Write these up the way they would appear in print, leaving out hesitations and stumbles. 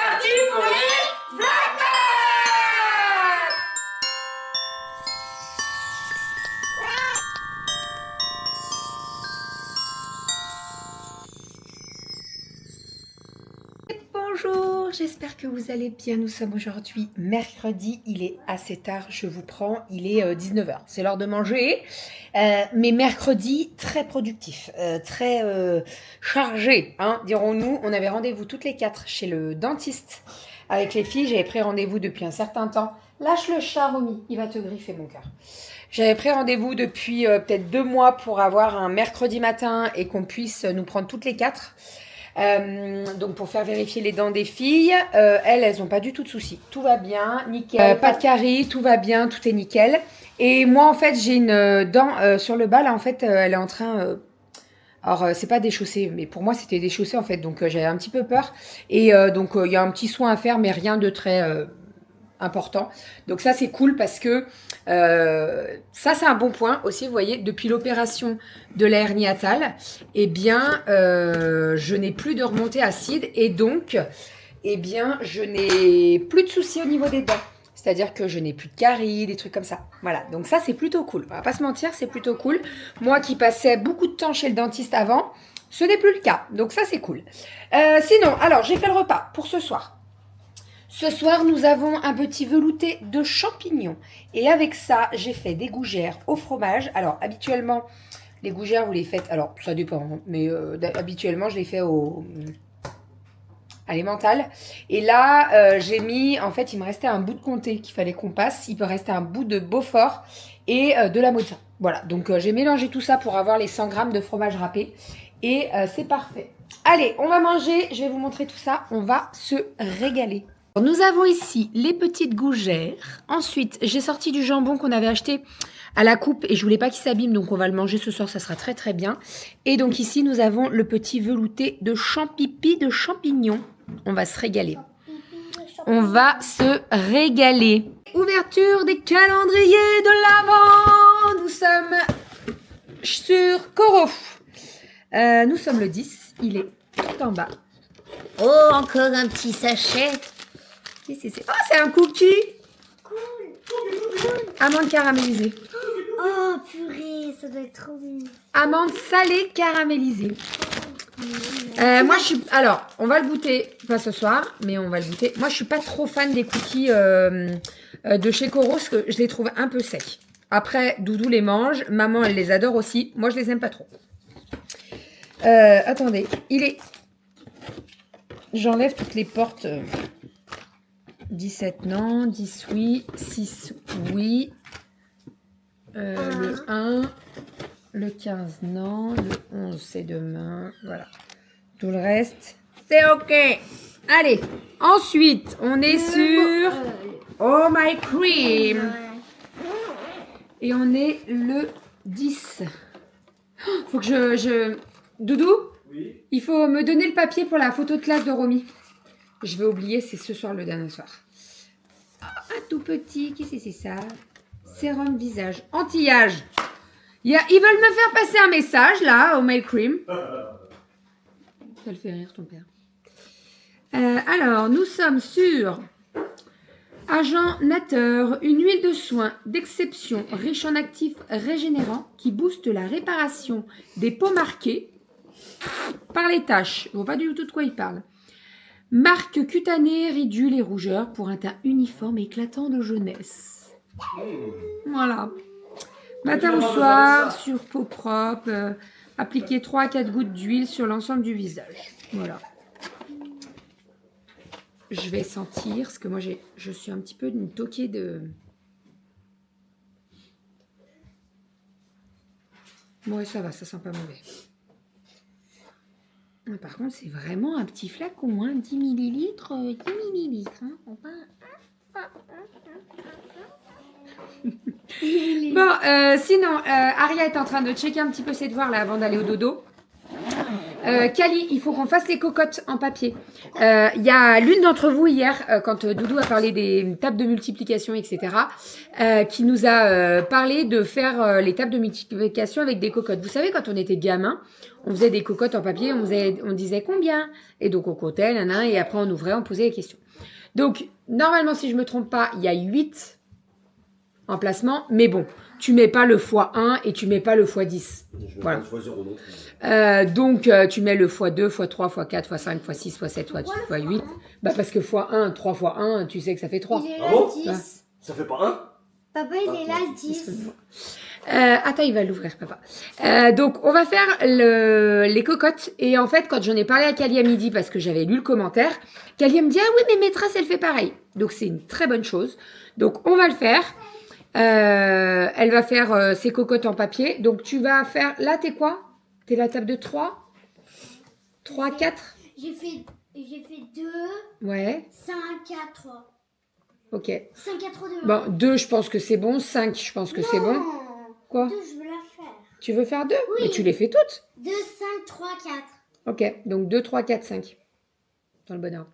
parti pour les Vlogmas! Bonjour, j'espère que vous allez bien. Nous sommes aujourd'hui mercredi, il est assez tard, je vous prends, il est 19h, c'est l'heure de manger. Mais mercredi, très productif, très chargé, hein, dirons-nous. On avait rendez-vous toutes les quatre chez le dentiste avec les filles. J'avais pris rendez-vous depuis un certain temps. Lâche le chat, Romy, il va te griffer mon cœur. J'avais pris rendez-vous depuis peut-être 2 mois pour avoir un mercredi matin et qu'on puisse nous prendre toutes les quatre. Donc pour faire vérifier les dents des filles, elles n'ont pas du tout de soucis. Tout va bien, nickel. Pas de caries, tout va bien, tout est nickel. Et moi en fait j'ai une dent sur le bas là, en fait elle est en train... alors c'est pas déchaussé, mais pour moi c'était déchaussé en fait, donc j'avais un petit peu peur. Et donc il y a un petit soin à faire, mais rien de très... important. Donc ça c'est cool parce que ça c'est un bon point aussi. Vous voyez, depuis l'opération de la hernie hiatale, eh bien je n'ai plus de remontée acide et donc eh bien je n'ai plus de soucis au niveau des dents. C'est-à-dire que je n'ai plus de caries, des trucs comme ça. Voilà, donc ça c'est plutôt cool. On va pas se mentir, c'est plutôt cool. Moi qui passais beaucoup de temps chez le dentiste avant, ce n'est plus le cas. Donc ça c'est cool. Sinon, alors j'ai fait le repas pour ce soir. Ce soir, nous avons un petit velouté de champignons. Et avec ça, j'ai fait des gougères au fromage. Alors, habituellement, les gougères, vous les faites... Alors, ça dépend, hein, mais habituellement, je les fais à l'emmental. Et là, j'ai mis... En fait, il me restait un bout de comté qu'il fallait qu'on passe. Il peut rester un bout de Beaufort et de la mozza. Voilà, donc j'ai mélangé tout ça pour avoir les 100 grammes de fromage râpé. Et c'est parfait. Allez, on va manger. Je vais vous montrer tout ça. On va se régaler. Nous avons ici les petites gougères. Ensuite, j'ai sorti du jambon qu'on avait acheté à la coupe et je voulais pas qu'il s'abîme, donc on va le manger ce soir, ça sera très très bien. Et donc ici, nous avons le petit velouté de champipi de champignons. On va se régaler. On va se régaler. Ouverture des calendriers de l'Avent. Nous sommes sur Coro. Nous sommes le 10. Il est tout en bas. Oh, encore un petit sachet. Oh, c'est un cookie. Cool. Amande caramélisée. Oh, purée, ça doit être trop bon. Amande salée caramélisée. Moi, je suis... Alors, on va le goûter, pas ce soir, mais on va le goûter. Moi, je suis pas trop fan des cookies de chez Coro, parce que je les trouve un peu secs. Après, Doudou les mange. Maman, elle les adore aussi. Moi, je les aime pas trop. Attendez, il est... J'enlève toutes les portes... 17 non, 10 oui, 6 oui, le 1, le 15 non, le 11 c'est demain, voilà. Tout le reste, c'est ok. Allez, ensuite, on est sur Oh My Cream. Et on est le 10. Faut que je... Doudou, oui. Il faut me donner le papier pour la photo de classe de Romy. Je vais oublier, c'est ce soir, le dernier soir. Un tout petit, qu'est-ce que c'est ça? Sérum visage, anti-âge. Ils veulent me faire passer un message, là, au Mail Cream. Ça le fait rire, ton père. Alors, nous sommes sur Agent Nateur, une huile de soin d'exception riche en actifs régénérants qui booste la réparation des peaux marquées par les taches. Je ne vois pas du tout de quoi il parle. Marque cutanée, ridule et rougeur pour un teint uniforme et éclatant de jeunesse. Voilà. Matin au soir, sur peau propre, appliquez 3 à 4 gouttes d'huile sur l'ensemble du visage. Voilà. Je vais sentir, parce que moi je suis un petit peu une toquée de... Ouais, ça va, ça sent pas mauvais. Par contre, c'est vraiment un petit flacon, hein, 10 millilitres, 10 millilitres. Hein, bon, sinon, Aria est en train de checker un petit peu ses devoirs là avant d'aller au dodo. Cali, il faut qu'on fasse les cocottes en papier. Il y a l'une d'entre vous hier, quand Doudou a parlé des tables de multiplication, etc., qui nous a parlé de faire les tables de multiplication avec des cocottes. Vous savez, quand on était gamin, on faisait des cocottes en papier, on disait combien, et donc on comptait, et après on ouvrait, on posait les questions. Donc, normalement, si je me trompe pas, il y a 8 emplacements, mais bon, tu mets pas le x1 et tu mets pas le x10. Voilà. Donc, tu mets le x2, x3, x4, x5, x6, x7, x8. Bah, parce que x1, 3 x 1, tu sais que ça fait 3. Il est Ah là, bon 10. Ça fait pas un? Papa, il est là, 10. Attends, il va l'ouvrir, papa. Donc, on va faire les cocottes. Et en fait, quand j'en ai parlé à Kali à midi, parce que j'avais lu le commentaire, Kali me dit, ah oui, mais maîtresse, elle fait pareil. Donc, c'est une très bonne chose. Donc, on va le faire. Elle va faire ses cocottes en papier. Donc, tu vas faire... Là, t'es quoi? T'es la table de 3? 3, 4? J'ai fait 2, Ouais. 5, 4, 3. Ok. 5, 4, 3, 2. Bon, 2, je pense que c'est bon. 5, je pense que c'est bon. Quoi? 2, je veux la faire. Tu veux faire 2? Oui. Mais tu les fais toutes. 2, 5, 3, 4. Ok, donc 2, 3, 4, 5. Dans le bon ordre.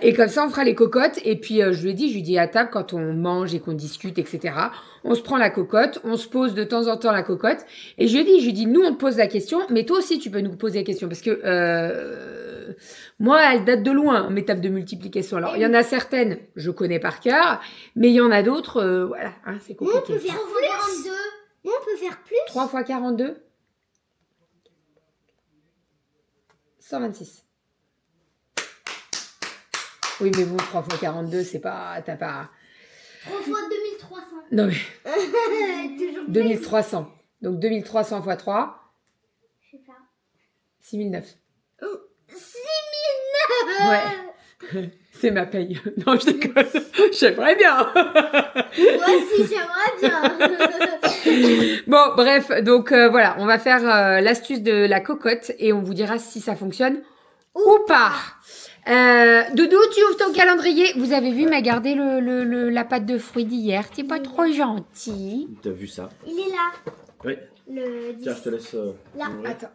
Et comme ça, on fera les cocottes. Et puis, je lui ai dit à table, quand on mange et qu'on discute, etc., on se prend la cocotte, on se pose de temps en temps la cocotte. Et je lui ai dit, nous, on te pose la question, mais toi aussi, tu peux nous poser la question. Parce que moi, elle date de loin, mes tables de multiplication. Alors, il y en a certaines, je connais par cœur, mais il y en a d'autres, voilà, hein, c'est Moi, on compliqué. peut faire plus. Moi, on peut faire plus. 3 fois 42 126. Oui, mais bon, 3 fois 42, c'est pas... T'as pas... 3 fois 2300. Non, mais... Toujours 2300. Donc, 2300 fois 3, Je sais pas. 6009. 6009. Ouais. C'est ma paye. Non, je déconne. J'aimerais bien. Moi aussi, j'aimerais bien. Bon, bref. Donc, voilà. On va faire l'astuce de la cocotte et on vous dira si ça fonctionne ou pas. Doudou, tu ouvres ton calendrier. Vous avez vu, m'a gardé la pâte de fruits d'hier. T'es pas trop gentil. T'as vu ça? Il est là. Oui. Le 10. Tiens, je te laisse. Là. ouvrir. Attends.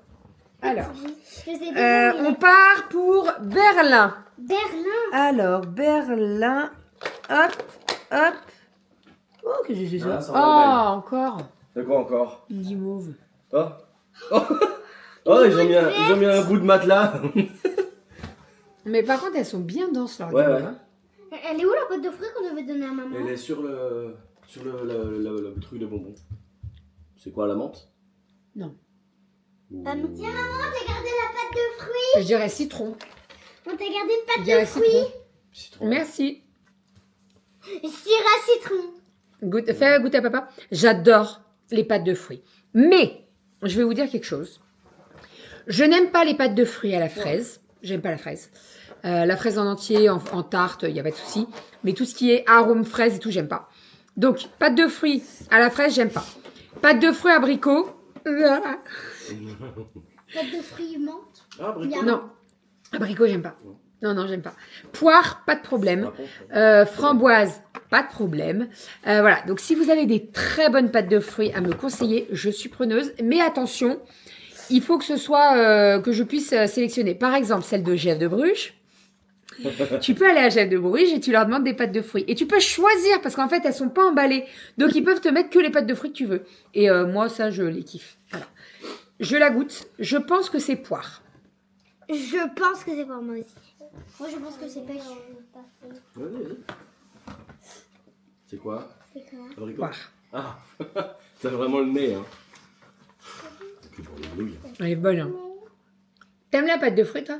Alors, Je sais déjà où il on est. part pour Berlin. Berlin. Alors, Berlin. Hop, hop. Oh, qu'est-ce que c'est ça? Ah, ça va, Oh, encore. De quoi encore? Une guimauve. Oh, oh, oh ils ont mis un bout de matelas. Mais par contre, elles sont bien denses, leurs Ouais, guimauves, ouais. hein. Elle est où la pâte de fruits qu'on devait donner à maman? Elle est sur le truc de bonbons. C'est quoi, la menthe? Non. Tiens, maman, t'as gardé la pâte de fruits. Je dirais citron. On t'a gardé une Je pâte dirais de fruits. citron. Citron. Merci. Je dirais citron. Fais goûter à papa. J'adore les pâtes de fruits. Mais, je vais vous dire quelque chose. Je n'aime pas les pâtes de fruits à la fraise. J'aime pas la fraise. La fraise en entier, en tarte, il n'y a pas de souci. Mais tout ce qui est arôme fraise et tout, j'aime pas. Donc, pâte de fruits à la fraise, j'aime pas. Pâte de fruits abricot. Pâte de fruits menthe. Ah, abricot. Non. Abricot, j'aime pas. Non, j'aime pas. Poire, pas de problème. Framboise, pas de problème. Voilà, donc si vous avez des très bonnes pâtes de fruits à me conseiller, je suis preneuse. Mais attention, il faut que ce soit que je puisse sélectionner. Par exemple, celle de Geneviève de Bruges. Tu peux aller à Geneviève de Bruges et tu leur demandes des pâtes de fruits. Et tu peux choisir parce qu'en fait, elles sont pas emballées. Donc, ils peuvent te mettre que les pâtes de fruits que tu veux. Et moi, ça, je les kiffe. Voilà. Je la goûte. Je pense que c'est poire. Je pense que c'est pour moi aussi. Moi, je pense que c'est pêche. Ouais, vas-y. C'est quoi? C'est quoi? Abricot. Poire. Ah, t'as vraiment le nez, hein. Que pour les nouilles. Elle est bonne. Hein. T'aimes la pâte de fruits, toi?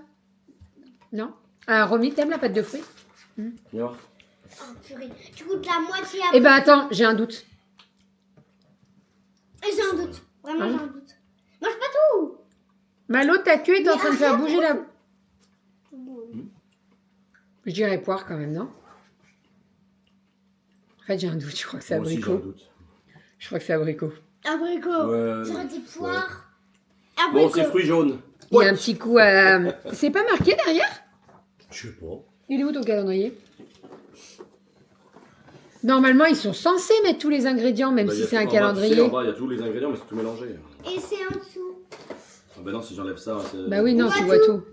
Non? Ah, Romy, t'aimes la pâte de fruits? Viens voir. Oh, purée. Tu goûtes la moitié Eh ben, attends, j'ai un doute. J'ai un doute. Vraiment, Hein? j'ai un doute. Mange pas tout. Malo, ta queue est en Mais train de faire arrête, bouger la... Bon. Je dirais poire quand même, non? En fait, j'ai un doute. Je crois que c'est Moi aussi, j'ai un abricot. doute. Je crois que c'est abricot. Abricot. Ouais, J'aurais dit poire. Bon, Abricot. c'est fruits jaunes. Il y a un petit coup à... C'est pas marqué derrière? Je sais pas. Il est où ton calendrier? Normalement, ils sont censés mettre tous les ingrédients, même Bah, si y a c'est tout- un en bas, tu sais, calendrier. en bas, il y a tous les ingrédients, mais c'est tout mélangé. Et c'est en dessous. Ah bah non, si j'enlève ça, c'est... Bah oui, non, voit tu vois tout.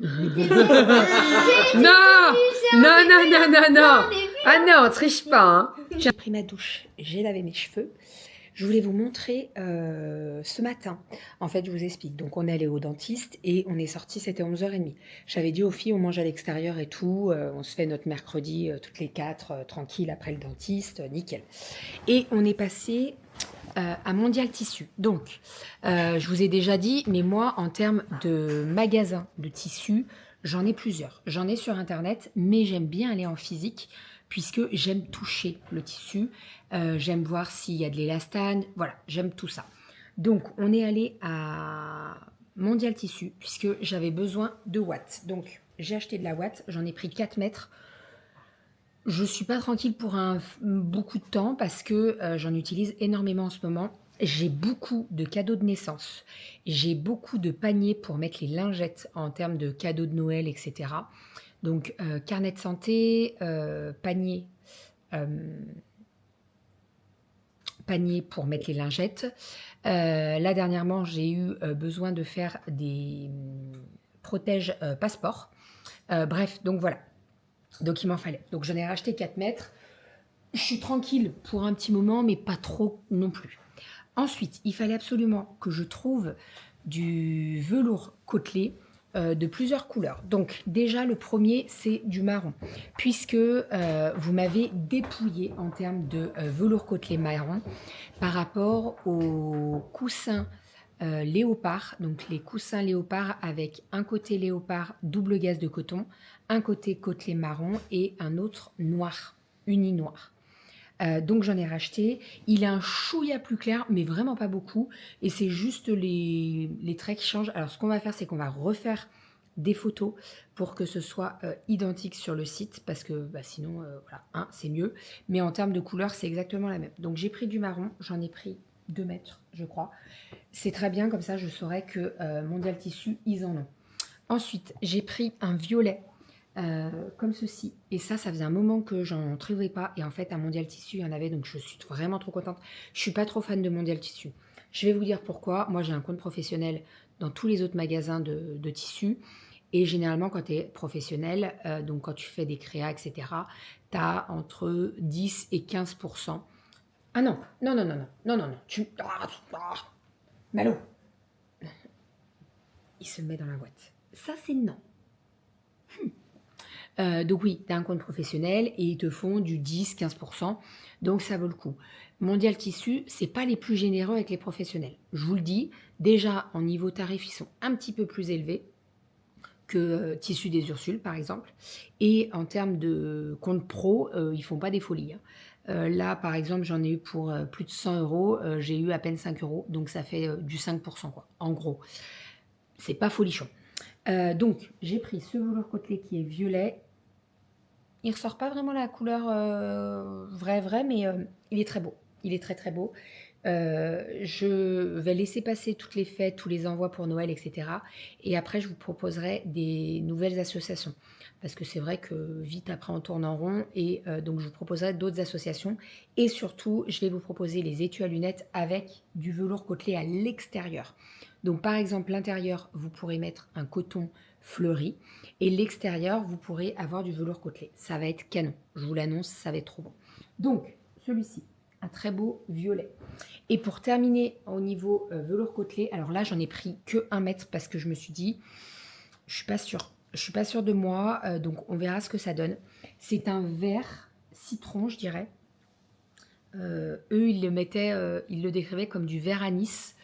Non. Non, non, non, non, non, non. On est vu. Ah non, triche pas. Hein. J'ai pris ma douche, j'ai lavé mes cheveux. Je voulais vous montrer ce matin. En fait, je vous explique. Donc, on est allé au dentiste et on est sorti, c'était 11h30. J'avais dit aux filles, on mange à l'extérieur et tout. On se fait notre mercredi toutes les 4, tranquille, après le dentiste, nickel. Et on est passé à Mondial Tissu. Donc, je vous ai déjà dit, mais moi, en termes de magasins de tissus, j'en ai plusieurs. J'en ai sur Internet, mais j'aime bien aller en physique puisque j'aime toucher le tissu. J'aime voir s'il y a de l'élastane. Voilà, j'aime tout ça. Donc, on est allé à Mondial Tissu puisque j'avais besoin de watts. Donc, j'ai acheté de la watt. J'en ai pris 4 mètres. Je ne suis pas tranquille pour beaucoup de temps parce que j'en utilise énormément en ce moment. J'ai beaucoup de cadeaux de naissance. J'ai beaucoup de paniers pour mettre les lingettes en termes de cadeaux de Noël, etc. Donc, carnet de santé, panier pour mettre les lingettes. Là, dernièrement, j'ai eu besoin de faire des protèges passeport. Bref, donc voilà. Donc, il m'en fallait. Donc, j'en ai racheté 4 mètres. Je suis tranquille pour un petit moment, mais pas trop non plus. Ensuite, il fallait absolument que je trouve du velours côtelé de plusieurs couleurs. Donc, déjà, le premier, c'est du marron, puisque vous m'avez dépouillé en termes de velours côtelé marron par rapport aux coussins léopard, donc les coussins léopard avec un côté léopard double gaze de coton, un côté côtelé marron et un autre noir, uni noir. Donc j'en ai racheté. Il est un chouïa plus clair, mais vraiment pas beaucoup. Et c'est juste les traits qui changent. Alors ce qu'on va faire, c'est qu'on va refaire des photos pour que ce soit identique sur le site, parce que bah, sinon, voilà, c'est mieux. Mais en termes de couleur, c'est exactement la même. Donc j'ai pris du marron, j'en ai pris 2 mètres, je crois. C'est très bien, comme ça je saurais que Mondial Tissu, ils en ont. Ensuite, j'ai pris un violet comme ceci. Et ça faisait un moment que j'en trouvais pas. Et en fait, à Mondial Tissu, il y en avait, donc je suis vraiment trop contente. Je suis pas trop fan de Mondial Tissu. Je vais vous dire pourquoi. Moi, j'ai un compte professionnel dans tous les autres magasins de tissus. Et généralement, quand tu es professionnel, donc quand tu fais des créas, etc., tu as entre 10 et 15%. Ah non, non, non, non, non, non, non, non. Malo. Il se met dans la boîte. Ça, c'est non. Donc oui, tu as un compte professionnel et ils te font du 10-15%, donc ça vaut le coup. Mondial Tissu, c'est pas les plus généreux avec les professionnels. Je vous le dis, déjà en niveau tarif, ils sont un petit peu plus élevés que Tissu des Ursules par exemple. Et en termes de compte pro, ils font pas des folies. Hein. Là, par exemple, j'en ai eu pour plus de 100 euros, j'ai eu à peine 5 euros, donc ça fait du 5%, quoi, en gros. C'est pas folichon. Donc, j'ai pris ce velours côtelé qui est violet. Il ressort pas vraiment la couleur vrai, mais il est très beau. Il est très très beau. Je vais laisser passer toutes les fêtes, tous les envois pour Noël, etc. Et après, je vous proposerai des nouvelles associations. Parce que c'est vrai que vite après, on tourne en rond. Et donc, je vous proposerai d'autres associations. Et surtout, je vais vous proposer les étuis à lunettes avec du velours côtelé à l'extérieur. Donc, par exemple, l'intérieur, vous pourrez mettre un coton fleuri. Et l'extérieur, vous pourrez avoir du velours côtelé. Ça va être canon. Je vous l'annonce, ça va être trop bon. Donc, celui-ci, un très beau violet. Et pour terminer au niveau velours côtelé, alors là, j'en ai pris que 1 mètre parce que je me suis dit, je suis pas sûre. Je suis pas sûre de moi, donc on verra ce que ça donne. C'est un vert citron, je dirais. Eux, ils le décrivaient comme du vert anis.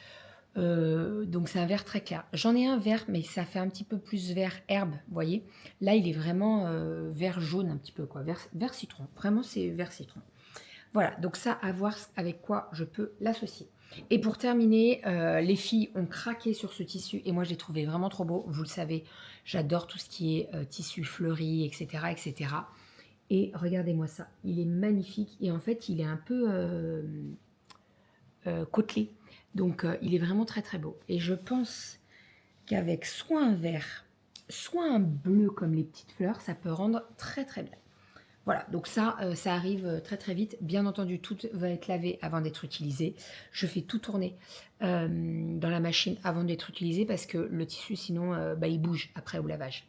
Donc c'est un vert très clair. J'en ai un vert, mais ça fait un petit peu plus vert herbe, vous voyez. Là, il est vraiment vert jaune un petit peu, quoi. Vert citron. Vraiment, c'est vert citron. Voilà, donc ça, à voir avec quoi je peux l'associer. Et pour terminer, les filles ont craqué sur ce tissu et moi, je l'ai trouvé vraiment trop beau. Vous le savez, j'adore tout ce qui est tissu fleuri, etc., etc. Et regardez-moi ça, il est magnifique et en fait, il est un peu côtelé. Donc, il est vraiment très très beau. Et je pense qu'avec soit un vert, soit un bleu comme les petites fleurs, ça peut rendre très très bien. Voilà, donc ça, ça arrive très très vite. Bien entendu, tout va être lavé avant d'être utilisé. Je fais tout tourner dans la machine avant d'être utilisé parce que le tissu, sinon, bah, il bouge après au lavage.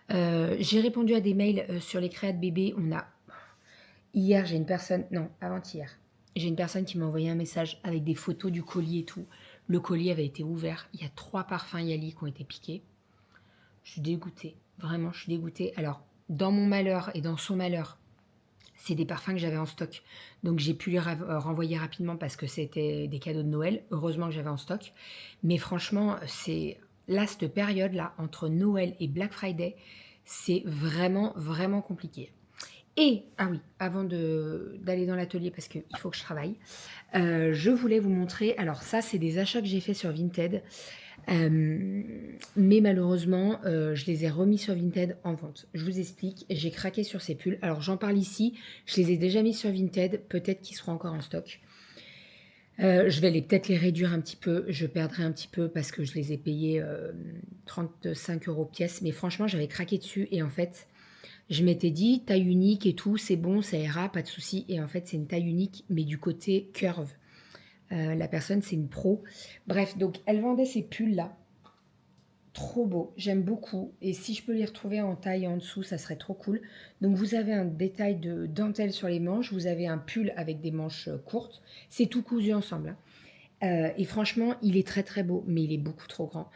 J'ai répondu à des mails sur les créas de bébés. Hier, j'ai une personne, non, avant-hier, j'ai une personne qui m'a envoyé un message avec des photos du colis et tout. Le colis avait été ouvert. Il y a 3 parfums Yali qui ont été piqués. Je suis dégoûtée. Vraiment, je suis dégoûtée. Alors, dans mon malheur et dans son malheur, c'est des parfums que j'avais en stock. Donc, j'ai pu les renvoyer rapidement parce que c'était des cadeaux de Noël. Heureusement que j'avais en stock. Mais franchement, c'est là, cette période-là, entre Noël et Black Friday, c'est vraiment, vraiment compliqué. Et, ah oui, avant d'aller dans l'atelier, parce qu'il faut que je travaille, je voulais vous montrer, alors ça, c'est des achats que j'ai fait sur Vinted, mais malheureusement, je les ai remis sur Vinted en vente. Je vous explique, j'ai craqué sur ces pulls. Alors, j'en parle ici, je les ai déjà mis sur Vinted, peut-être qu'ils seront encore en stock. Je vais peut-être les réduire un petit peu, je perdrai un petit peu parce que je les ai payés 35 € pièce, mais franchement, j'avais craqué dessus et en fait, je m'étais dit taille unique et tout, c'est bon, ça ira, pas de souci. Et en fait, c'est une taille unique, mais du côté curve. La personne, c'est une pro. Bref, donc elle vendait ces pulls-là. Trop beau, j'aime beaucoup. Et si je peux les retrouver en taille en dessous, ça serait trop cool. Donc vous avez un détail de dentelle sur les manches. Vous avez un pull avec des manches courtes. C'est tout cousu ensemble. Et franchement, il est très très beau, mais il est beaucoup trop grand.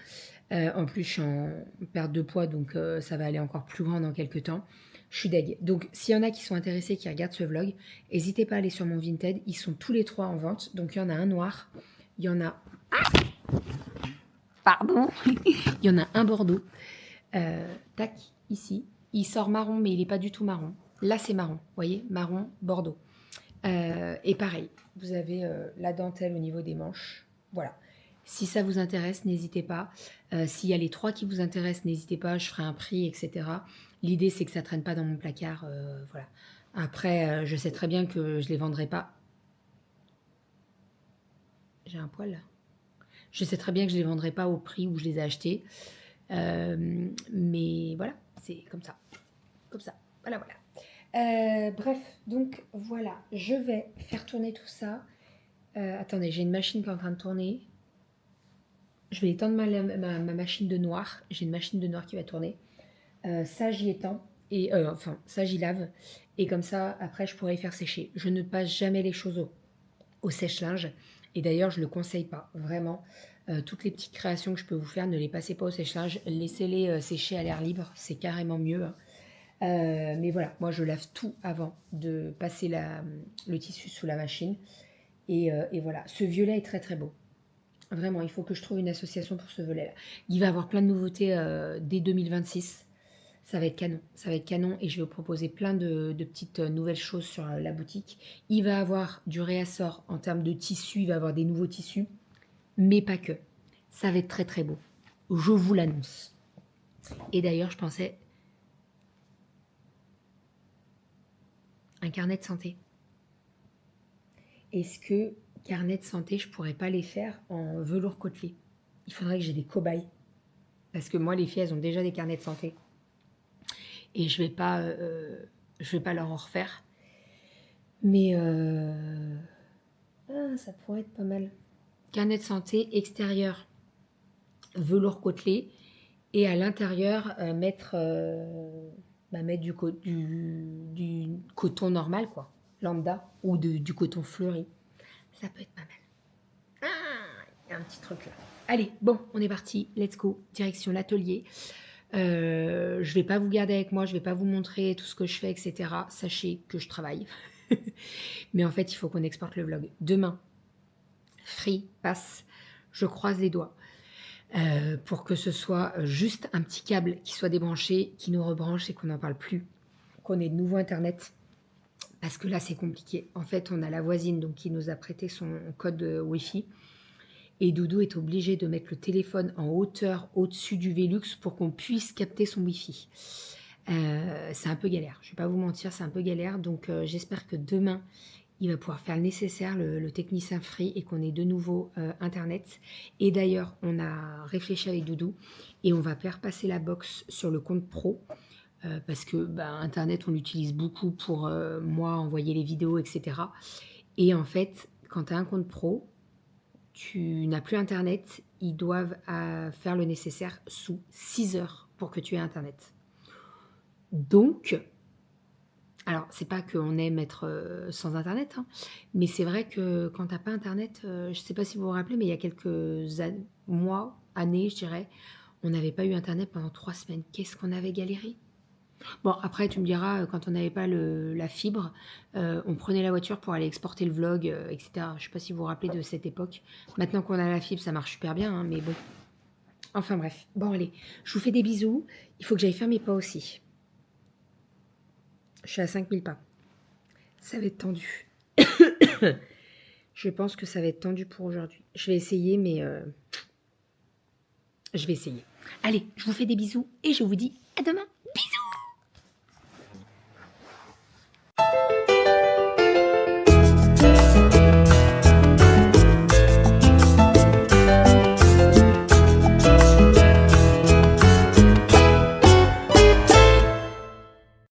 En plus, je suis en perte de poids, donc ça va aller encore plus grand dans quelques temps. Je suis deg. Donc, s'il y en a qui sont intéressés, qui regardent ce vlog, n'hésitez pas à aller sur mon Vinted. Ils sont tous les 3 en vente. Donc, il y en a un noir. Il y en a... Pardon. Il y en a un bordeaux. Tac, ici. Il sort marron, mais il n'est pas du tout marron. Là, c'est marron. Vous voyez, marron, bordeaux. Et pareil, vous avez la dentelle au niveau des manches. Voilà. Si ça vous intéresse, n'hésitez pas. S'il y a les 3 qui vous intéressent, n'hésitez pas. Je ferai un prix, etc. L'idée, c'est que ça ne traîne pas dans mon placard. Voilà. Après, je sais très bien que je ne les vendrai pas. J'ai un poil là. Je sais très bien que je ne les vendrai pas au prix où je les ai achetés. Mais voilà, c'est comme ça. Comme ça. Voilà, voilà. Bref, donc voilà. Je vais faire tourner tout ça. Attendez, j'ai une machine qui est en train de tourner. Je vais étendre ma machine de noir. J'ai une machine de noir qui va tourner. Ça, j'y étends. Et, enfin, ça, j'y lave. Et comme ça, après, je pourrais y faire sécher. Je ne passe jamais les choses au sèche-linge. Et d'ailleurs, je ne le conseille pas. Vraiment, toutes les petites créations que je peux vous faire, ne les passez pas au sèche-linge. Laissez-les sécher à l'air libre. C'est carrément mieux. Mais voilà, moi, je lave tout avant de passer le tissu sous la machine. Et voilà, ce violet est très très beau. Vraiment, il faut que je trouve une association pour ce volet-là. Il va y avoir plein de nouveautés dès 2026. Ça va être canon. Ça va être canon et je vais vous proposer plein de petites nouvelles choses sur la boutique. Il va y avoir du réassort en termes de tissu. Il va y avoir des nouveaux tissus, mais pas que. Ça va être très très beau. Je vous l'annonce. Et d'ailleurs, je pensais... Un carnet de santé. Est-ce que carnet de santé, je pourrais pas les faire en velours côtelé? Il faudrait que j'ai des cobayes. Parce que moi, les filles, elles ont déjà des carnets de santé. Et je vais pas leur en refaire. Mais ça pourrait être pas mal. Carnet de santé extérieur, velours côtelé. Et à l'intérieur, mettre du coton normal, quoi. Lambda. Ou du coton fleuri. Ça peut être pas mal. Il y a un petit truc là. Allez, bon, on est parti. Let's go. Direction l'atelier. Je vais pas vous garder avec moi. Je vais pas vous montrer tout ce que je fais, etc. Sachez que je travaille. Mais en fait, il faut qu'on exporte le vlog. Demain, Free passe. Je croise les doigts. Pour que ce soit juste un petit câble qui soit débranché, qui nous rebranche et qu'on n'en parle plus. Qu'on ait de nouveau Internet. Parce que là, c'est compliqué. En fait, on a la voisine donc, qui nous a prêté son code Wi-Fi. Et Doudou est obligé de mettre le téléphone en hauteur au-dessus du Velux pour qu'on puisse capter son Wi-Fi. C'est un peu galère. Je ne vais pas vous mentir, c'est un peu galère. Donc, j'espère que demain, il va pouvoir faire le nécessaire, le technicien Free, et qu'on ait de nouveau Internet. Et d'ailleurs, on a réfléchi avec Doudou et on va faire passer la box sur le compte pro. parce que bah, Internet, on l'utilise beaucoup pour moi, envoyer les vidéos, etc. Et en fait, quand tu as un compte pro, tu n'as plus Internet, ils doivent faire le nécessaire sous 6 heures pour que tu aies Internet. Donc, alors c'est pas qu'on aime être sans Internet, hein, mais c'est vrai que quand tu n'as pas Internet, je ne sais pas si vous vous rappelez, mais il y a quelques mois, années, je dirais, on n'avait pas eu Internet pendant 3 semaines. Qu'est-ce qu'on avait galéré? Bon, après, tu me diras, quand on n'avait pas la fibre, on prenait la voiture pour aller exporter le vlog, etc. Je ne sais pas si vous vous rappelez de cette époque. Maintenant qu'on a la fibre, ça marche super bien, hein, mais bon. Enfin bref. Bon, allez, je vous fais des bisous. Il faut que j'aille faire mes pas aussi. Je suis à 5000 pas. Ça va être tendu. Je pense que ça va être tendu pour aujourd'hui. Je vais essayer, mais je vais essayer. Allez, je vous fais des bisous et je vous dis à demain. Bisous!